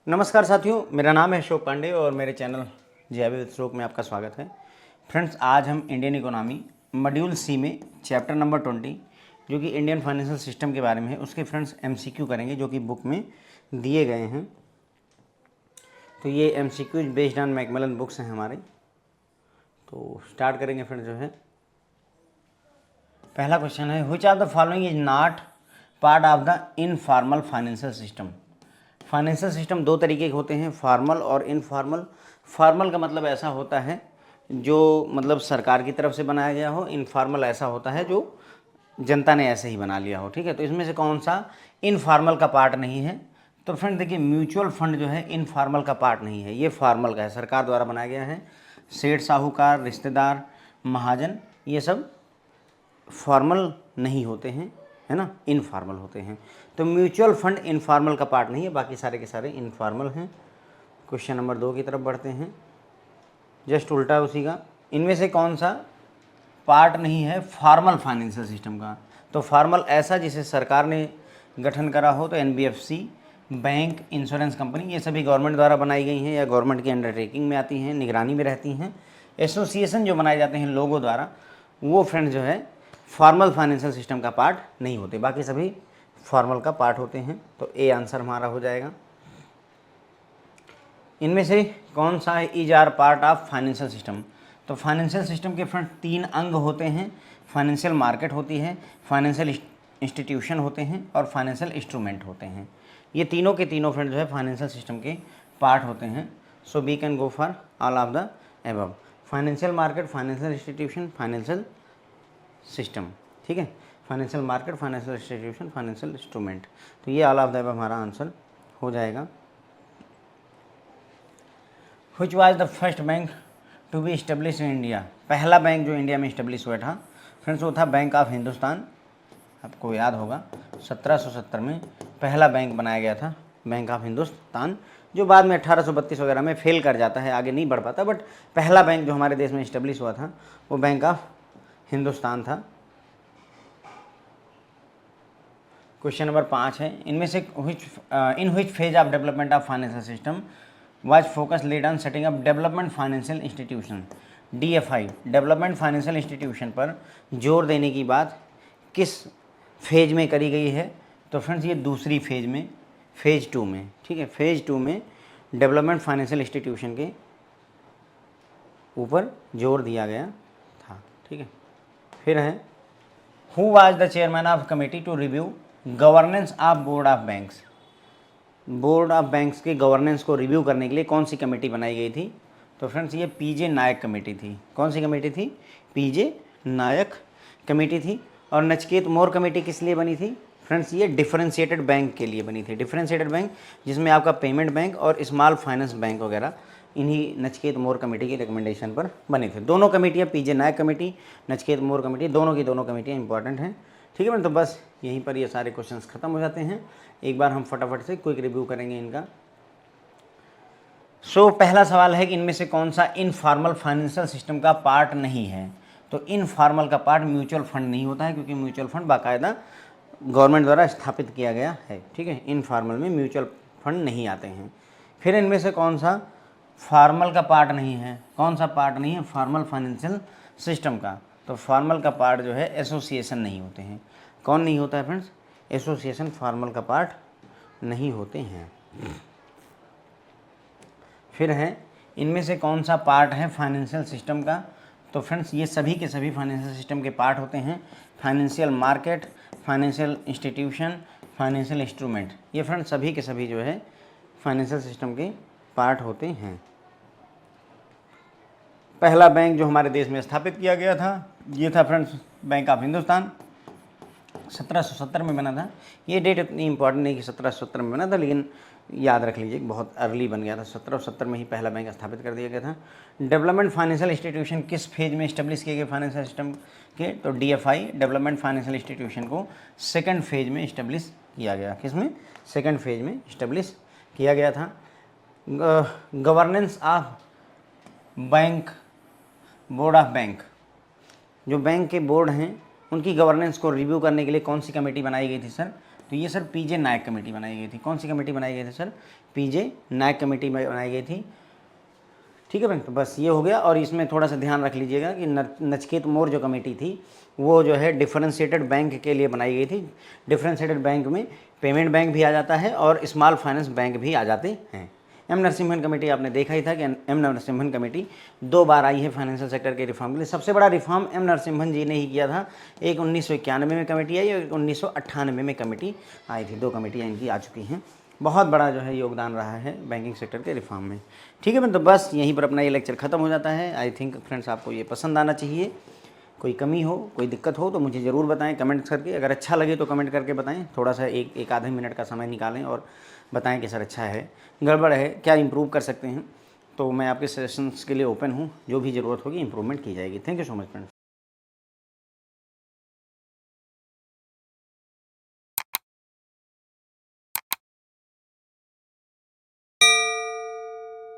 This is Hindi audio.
नमस्कार साथियों, मेरा नाम है अशोक पांडे और मेरे चैनल जीआईबी विद अशोक में आपका स्वागत है। फ्रेंड्स, आज हम इंडियन इकोनॉमी मॉड्यूल सी में चैप्टर नंबर 20 जो कि इंडियन फाइनेंशियल सिस्टम के बारे में है, उसके फ्रेंड्स एमसीक्यू करेंगे जो कि बुक में दिए गए हैं। तो ये MCQs based on Macmillan books हैं हमारे। तो स्टार्ट करेंगे फ्रेंड्स। जो है पहला क्वेश्चन है, which of the following is not part of the informal financial system. Financial system दो तरीके के होते हैं, फॉर्मल और इनफॉर्मल। फॉर्मल का मतलब ऐसा होता है जो मतलब सरकार की तरफ से बनाया गया हो। इनफॉर्मल ऐसा होता है जो जनता ने ऐसे ही बना लिया हो। ठीक है, तो इसमें से कौन सा इनफॉर्मल का पार्ट नहीं है? तो फ्रेंड देखिए, म्यूचुअल फंड जो है इनफॉर्मल का पार्ट नहीं है, ये फॉर्मल का है, सरकार द्वारा बनाया गया है। सेठ साहूकार, रिश्तेदार, महाजन, ये सब फॉर्मल नहीं होते हैं, है ना, इनफॉर्मल होते हैं। तो म्यूचुअल फंड इनफॉर्मल का पार्ट नहीं है, बाकी सारे के सारे इनफॉर्मल हैं। क्वेश्चन नंबर 2 की तरफ बढ़ते हैं, जस्ट उल्टा उसी का। इनमें से कौन सा पार्ट नहीं है फॉर्मल फाइनेंशियल सिस्टम का? तो फॉर्मल ऐसा जिसे सरकार ने गठन करा हो, तो एनबीएफसी, बैंक, इंश्योरेंस कंपनी, ये सभी गवर्नमेंट द्वारा बनाई गई हैं या गवर्नमेंट की अंडरटेकिंग में आती हैं, निगरानी में रहती हैं। एसोसिएशन जो बनाए जाते हैं लोगों द्वारा, वो फ्रेंड्स जो है फॉर्मल फाइनेंशियल सिस्टम का पार्ट नहीं होते, बाकी सभी फॉर्मल का पार्ट होते हैं। तो ए आंसर हमारा हो जाएगा। इनमें से कौन सा है is are part of financial system? तो फाइनेंशियल सिस्टम के फ्रंट 3 अंग होते हैं। फाइनेंशियल मार्केट होती है, फाइनेंशियल इंस्टीट्यूशन होते हैं और फाइनेंशियल इंस्ट्रूमेंट होते हैं। ये तीनों के तीनों फ्रेंड जो है फाइनेंशियल सिस्टम के पार्ट होते हैं। So we can go for all of the above. Financial market, financial institution, financial system. ठीक है, financial market, financial institution, financial instrument. तो ये ऑल ऑफ द अबव हमारा आंसर हो जाएगा। Which was the first bank to be establish in India? पहला बैंक जो इंडिया में इस्टेब्लिश हुआ था फ्रेंड्स वो था बैंक ऑफ हिंदुस्तान। आपको याद होगा 1770 में पहला बैंक बनाया गया था, बैंक ऑफ हिंदुस्तान, जो बाद में 1832 वगैरह में फेल कर जाता है, आगे नहीं बढ़ पाता। बट पहला बैंक जो हमारे देश में इस्टेब्लिश हुआ था वो बैंक ऑफ हिंदुस्तान था। क्वेश्चन नंबर 5 है, इनमें से in which phase of development of financial system was focus laid on setting up development financial institution? DFI, development financial institution पर जोर देने की बात किस फेज में करी गई है? तो फ्रेंड्स ये दूसरी फेज में, फेज 2 में। ठीक है, फेज 2 में डेवलपमेंट फाइनेंशियल इंस्टीट्यूशन के ऊपर जोर दिया गया था। ठीक है, फिर है, who was the chairman of committee to review governance of board of banks? Board of banks के गवर्नेंस को रिव्यू करने के लिए कौन सी कमेटी बनाई गई थी? तो फ्रेंड्स ये पीजे नायक कमेटी थी। कौन सी कमेटी थी? पीजे नायक कमेटी थी। और नचिकेत मोर कमेटी किस लिए बनी थी? फ्रेंड्स ये डिफरेंशिएटेड बैंक के लिए बनी थी। डिफरेंशिएटेड बैंक जिसमें आपका पेमेंट बैंक और स्मॉल फाइनेंस बैंक वगैरह, इन्हीं नचिकेत मोर कमेटी की रिकमेंडेशन पर बने थे। दोनों कमेटियाँ, पीजे नायक कमेटी, नचिकेत मोर कमेटी, दोनों की दोनों कमेटियाँ इंपॉर्टेंट हैं। ठीक है, तो बस यहीं पर ये सारे क्वेश्चंस खत्म हो जाते हैं। एक बार हम फटाफट से क्विक रिव्यू करेंगे इनका। सो पहला सवाल है कि इनमें से कौन सा इनफॉर्मल फाइनेंशियल सिस्टम का पार्ट नहीं है? तो इनफॉर्मल का पार्ट म्यूचुअल फंड नहीं होता है, क्योंकि म्यूचुअल फंड बाकायदा गवर्नमेंट द्वारा स्थापित किया गया है। ठीक है, इनफॉर्मल में म्यूचुअल फंड नहीं आते हैं। फिर इनमें से कौन सा फॉर्मल का पार्ट नहीं है? कौन सा पार्ट नहीं है फॉर्मल फाइनेंशियल सिस्टम का? तो फॉर्मल का पार्ट जो है एसोसिएशन नहीं होते हैं। कौन नहीं होता है फ्रेंड्स? एसोसिएशन फॉर्मल का पार्ट नहीं होते हैं। फिर है, इनमें से कौन सा पार्ट है फाइनेंशियल सिस्टम का? तो फ्रेंड्स ये सभी के सभी फाइनेंशियल सिस्टम के पार्ट होते हैं। Financial market, financial institution, financial instrument, ये फ्रेंड्स सभी के सभी जो है फाइनेंशियल सिस्टम के पार्ट होते हैं। पहला बैंक जो हमारे देश में स्थापित किया गया था ये था फ्रेंड्स बैंक ऑफ हिंदुस्तान, 1770 में बना था। ये डेट इतनी इंपॉर्टेंट नहीं कि 1770 में बना था, लेकिन याद रख लीजिए बहुत अर्ली बन गया था। 1770 में ही पहला बैंक स्थापित कर दिया गया था। डेवलपमेंट फाइनेंशियल इंस्टीट्यूशन किस फेज में इस्टेब्लिश किए गए फाइनेंशियल सिस्टम के? तो डीएफआई, डेवलपमेंट फाइनेंशियल इंस्टीट्यूशन को सेकंड फेज में इस्टेब्लिश किया गया। किसमें? सेकंड फेज में इस्टेब्लिश किया गया था। Governance of bank, board of bank, जो बैंक के बोर्ड हैं उनकी गवर्नेंस को रिव्यू करने के लिए कौन सी कमेटी बनाई गई थी सर? तो ये सर पीजे नायक कमेटी बनाई गई थी। कौन सी कमेटी बनाई गई थी सर? पीजे नायक कमेटी बनाई गई थी। ठीक है फ्रेंड, तो बस ये हो गया। और इसमें थोड़ा सा ध्यान रख लीजिएगा कि नचिकेत मोर जो कमेटी थी वो जो है डिफरेंशिएटेड बैंक के लिए बनाई गई थी। डिफरेंशिएटेड बैंक में पेमेंट बैंक भी आ जाता है और स्मॉल फाइनेंस बैंक भी आ जाते हैं। एम नरसिम्हन कमेटी आपने देखा ही था कि एम नरसिम्हन कमेटी 2 बार आई है फाइनेंशियल सेक्टर के रिफॉर्म के लिए। सबसे बड़ा रिफॉर्म एम नरसिम्हन जी ने ही किया था। एक 1991 में कमेटी आई और एक 1998 में कमेटी आई थी। 2 कमेटियाँ इनकी आ चुकी हैं। बहुत बड़ा जो है योगदान रहा है बैंकिंग सेक्टर के रिफॉर्म में। ठीक है, तो बस यहीं पर अपना ये लेक्चर ख़त्म हो जाता है। आई थिंक फ्रेंड्स आपको ये पसंद आना चाहिए। कोई कमी हो, कोई दिक्कत हो तो मुझे ज़रूर बताएं कमेंट्स करके। अगर अच्छा लगे तो कमेंट करके बताएं। थोड़ा सा एक आधे मिनट का समय निकालें और बताएं कि सर अच्छा है, गड़बड़ है, क्या इंप्रूव कर सकते हैं। तो मैं आपके सजेशंस के लिए ओपन हूँ। जो भी ज़रूरत होगी इंप्रूवमेंट की जाएगी। Thank you so much friends.